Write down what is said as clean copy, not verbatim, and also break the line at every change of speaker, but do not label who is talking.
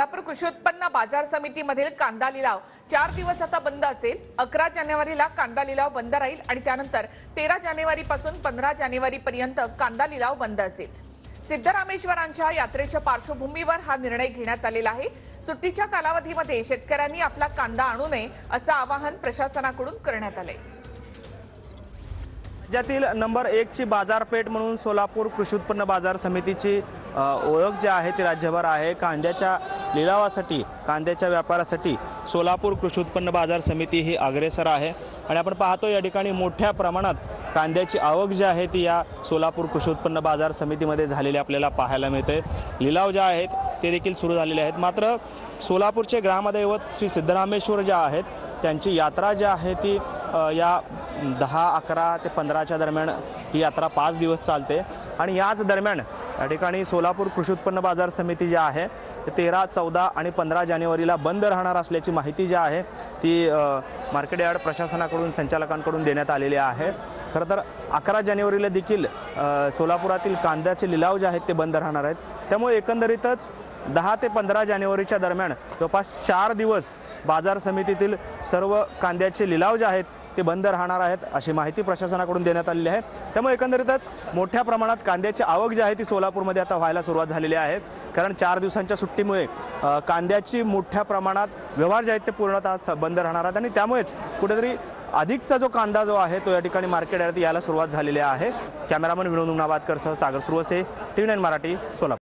सोलापूर कृषी उत्पन्न बाजार समितीमधील कांदा लिलाव 4 दिवस आता बंद असेल। 11 जानेवारीला कांदा लिलाव बंद राहील आणि त्यानंतर 13 जानेवारीपासून 15 जानेवारीपर्यंत कांदा लिलाव बंद असेल। सिद्धरामेश्वरांच्या यात्रेच्या पार्श्वभूमीवर हा निर्णय घेण्यात आलेला आहे। सुट्टीच्या कालावधीमध्ये शेतकऱ्यांनी आपला कांदा आणू नये असं आवाहन प्रशासनाकडून करण्यात आले।
राज्यातील नंबर 1 ची बाजारपेठ म्हणून सोलापूर कृषी उत्पन्न बाजार समितीची ओळख जी आहे ती राज्यभर आहे। कांद्याच्या लिलावासाठी, कांद्याच्या व्यापारासाठी सोलापूर कृषी उत्पन्न बाजार समिती ही अग्रेसर आहे आणि आपण पाहतो या ठिकाणी मोठ्या प्रमाणात कांद्याची आवक जी आहे ती या सोलापूर कृषी उत्पन्न बाजार समितीमध्ये झालेली आपल्याला पाहायला मिळते। लिलाव जे आहेत ते देखील सुरू झालेले आहेत। मात्र सोलापूरचे ग्रामदैवत श्री सिद्धरामेश्वर जे आहेत त्यांची यात्रा जी आहे ती या 10, 11 ते 15च्या दरम्यान ही यात्रा 5 दिवस चालते आणि याच दरम्यान या ठिकाणी सोलापूर कृषी उत्पन्न बाजार समिती जी आहे 13, 14 आणि 15 जानेवारीला बंद राहणार असल्याची माहिती जी आहे ती मार्केट यार्ड प्रशासनाकडून, संचालकांकडून देण्यात आलेली आहे। खरं तर 11 जानेवारीला देखील सोलापुरातील कांद्याचे लिलाव जे आहेत ते बंद राहणार आहेत। त्यामुळे एकंदरीतच 10 ते 15 जानेवारीच्या दरम्यान जवळपास 4 दिवस बाजार समितीतील सर्व कांद्याचे लिलाव जे आहेत ते बंद राहणार आहेत अशी माहिती प्रशासनाकडून देण्यात आलेली आहे। त्यामुळे एकंदरीतच मोठ्या प्रमाणात कांद्याची आवक जी आहे ती सोलापूरमध्ये आता व्हायला सुरुवात झालेली आहे। कारण 4 दिवसांच्या सुट्टीमुळे कांद्याची मोठ्या प्रमाणात व्यवहार जे आहेत ते पूर्णतः बंद राहणार आहेत आणि त्यामुळेच कुठेतरी अधिकचा जो कांदा जो आहे तो या ठिकाणी मार्केट यार्ड यायला सुरुवात झालेली आहे। कॅमेरामन विनोद उंगणाबादकर सह सागर सुरवसे, TV9 मराठी, सोलापूर।